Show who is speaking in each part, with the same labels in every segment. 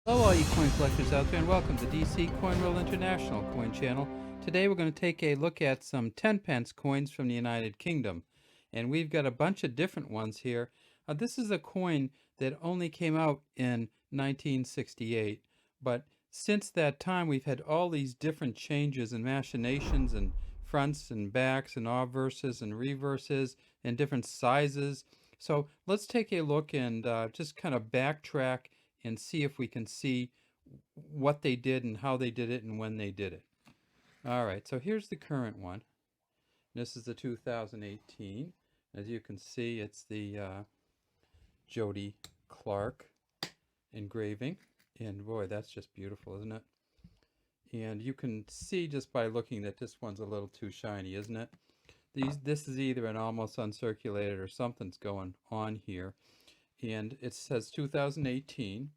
Speaker 1: Hello all you coin collectors out there, and welcome to DC Coin World International Coin Channel. Today we're going to take a look at some 10 pence coins from the United Kingdom. And we've got a bunch of different ones here. This is a coin that only came out in 1968, but since that time we've had all these different changes and machinations and fronts and backs and obverses and reverses and different sizes. So let's take a look and just kind of backtrack and see if we can see what they did and how they did it and when they did it. All right, so here's the current one. This is the 2018. As you can see, it's the Jody Clark engraving. And boy, that's just beautiful, isn't it? And you can see just by looking that this one's a little too shiny, isn't it? This is either an almost uncirculated or something's going on here. And it says 2018. It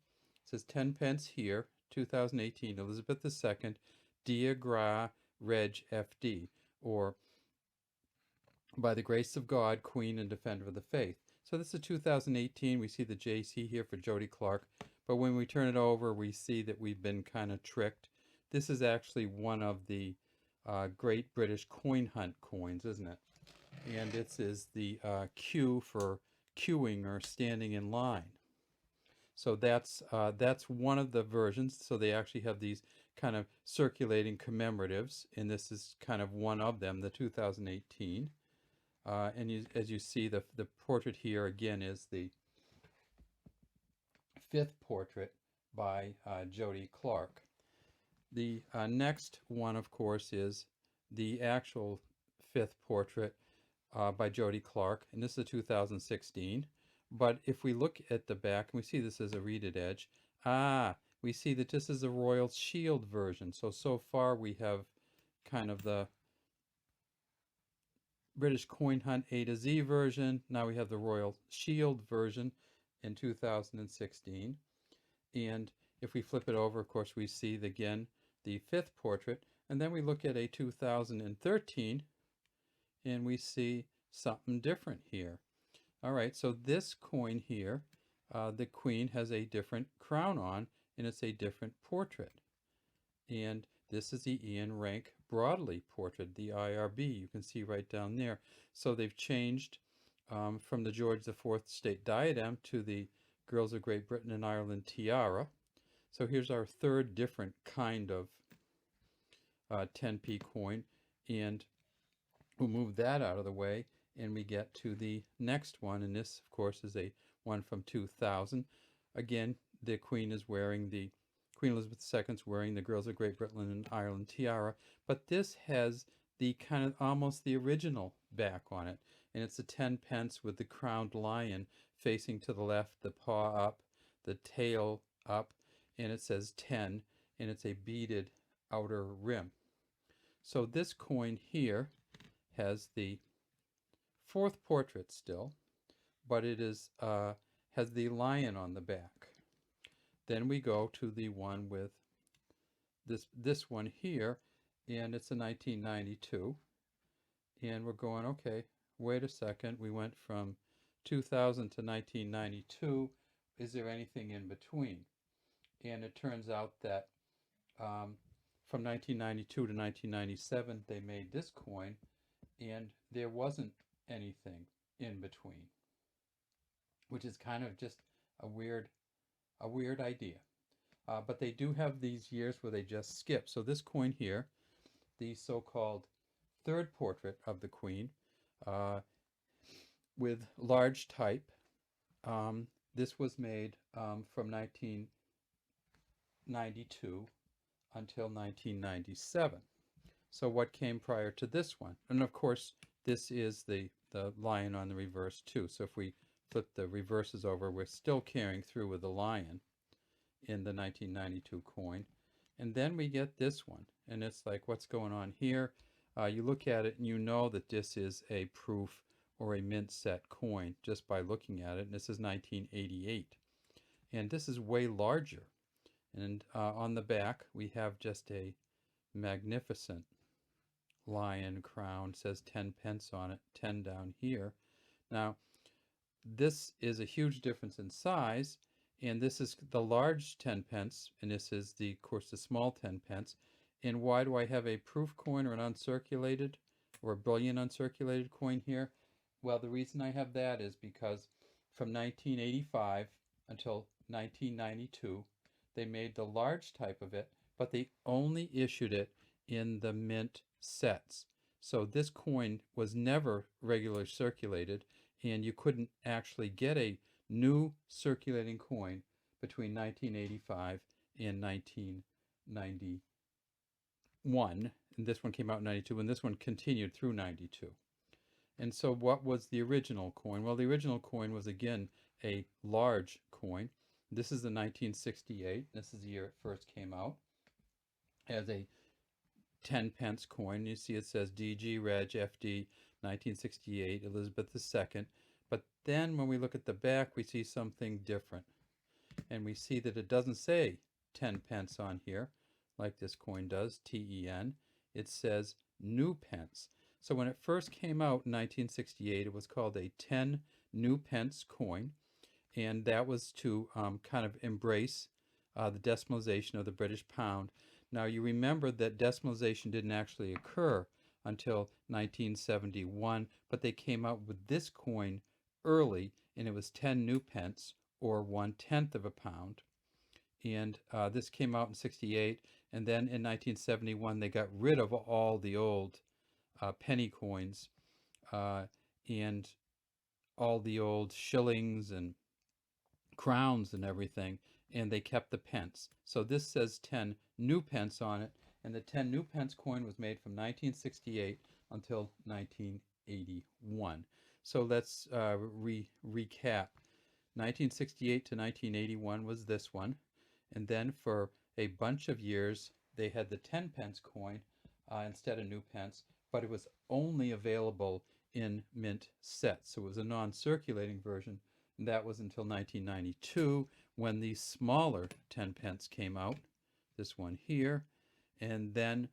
Speaker 1: says 10 pence here, 2018, Elizabeth II, Dia Gra Reg FD, or by the grace of God, Queen and Defender of the Faith. So this is 2018. We see the JC here for Jody Clark, but when we turn it over, we see that we've been kind of tricked. This is actually one of the Great British Coin Hunt coins, isn't it? And this is the Q for queuing or standing in line. So that's one of the versions. So they actually have these kind of circulating commemoratives, and this is kind of one of them, the 2018. And as you see, the portrait here again is the fifth portrait by Jody Clark. The next one, of course, is the actual fifth portrait by Jody Clark, and this is a 2016. But if we look at the back, and we see this as a reeded edge, we see that this is a Royal Shield version. So far we have kind of the British Coin Hunt A to Z version. Now we have the Royal Shield version in 2016. And if we flip it over, of course, we see again the fifth portrait. And then we look at a 2013, and we see something different here. All right, so this coin here, the Queen has a different crown on, and it's a different portrait. And this is the Ian Rank Broadley portrait, the IRB. You can see right down there. So they've changed from the George IV state diadem to the Girls of Great Britain and Ireland tiara. So here's our third different kind of 10p coin, and we'll move that out of the way, and we get to the next one, and this, of course, is a one from 2000. Again, the Queen is wearing the Queen Elizabeth II is wearing the Girls of Great Britain and Ireland tiara, but this has the kind of almost the original back on it, and it's a 10 pence with the crowned lion facing to the left, the paw up, the tail up, and it says 10, and it's a beaded outer rim. So this coin here has the fourth portrait still, but it is has the lion on the back. Then we go to the one with this one here, and it's a 1992. And we're going, okay, wait a second. We went from 2000 to 1992. Is there anything in between? And it turns out that from 1992 to 1997, they made this coin, and there wasn't anything in between, which is kind of just a weird idea. But they do have these years where they just skip. So this coin here, the so-called third portrait of the Queen with large type, this was made from 1992 until 1997. So what came prior to this one? And of course, this is the lion on the reverse too. So if we flip the reverses over, we're still carrying through with the lion in the 1992 coin. And then we get this one, and it's like, what's going on here? You look at it and you know that this is a proof or a mint set coin just by looking at it. And this is 1988. And this is way larger. And on the back, we have just a magnificent lion crown. It says 10 pence on it, 10 down here. Now, this is a huge difference in size, And this is the large 10 pence, and this is the, of course, the small 10 pence. And why do I have a proof coin or an uncirculated or a bullion uncirculated coin here? Well, the reason I have that is because from 1985 until 1992, they made the large type of it, but they only issued it in the mint sets. So this coin was never regularly circulated, and you couldn't actually get a new circulating coin between 1985 and 1991. And this one came out in 92, and this one continued through 92. And so what was the original coin? Well, the original coin was, again, a large coin. This is the 1968. This is the year it first came out as a 10 pence coin. You see it says DG Reg FD 1968 Elizabeth II. But then when we look at the back, we see something different. And we see that it doesn't say 10 pence on here, like this coin does, TEN. It says new pence. So when it first came out in 1968, it was called a 10 new pence coin. And that was to kind of embrace the decimalization of the British pound. Now you remember that decimalization didn't actually occur until 1971, but they came out with this coin early, and it was 10 new pence, or 1/10 of a pound. And this came out in 68, and then in 1971 they got rid of all the old penny coins and all the old shillings and crowns and everything, and they kept the pence. So this says 10 new pence on it, and the 10 new pence coin was made from 1968 until 1981. So let's recap. 1968 to 1981 was this one, and then for a bunch of years they had the 10 pence coin instead of new pence, but it was only available in mint sets, so it was a non-circulating version. And that was until 1992 when the smaller 10 pence came out, this one here, and then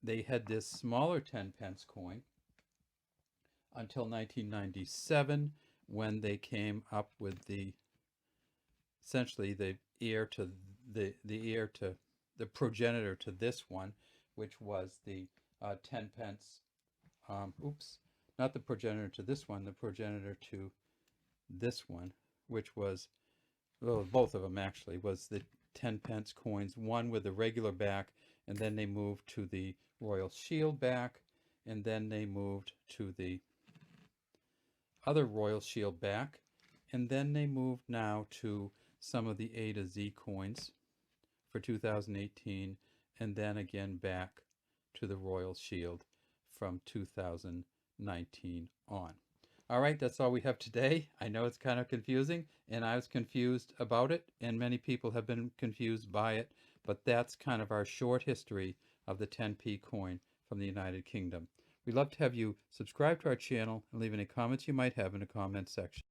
Speaker 1: they had this smaller 10 pence coin until 1997 when they came up with the essentially the progenitor to this one, which was the 10 pence. Not the progenitor to this one, the progenitor to this one, which was, well, both of them actually, was the 10 pence coins, one with a regular back, and then they moved to the Royal Shield back, and then they moved to the other Royal Shield back, and then they moved now to some of the A to Z coins for 2018, and then again back to the Royal Shield from 2019 on. All right, that's all we have today. I know it's kind of confusing, and I was confused about it, and many people have been confused by it, but that's kind of our short history of the 10p coin from the United Kingdom. We'd love to have you subscribe to our channel and leave any comments you might have in the comment section.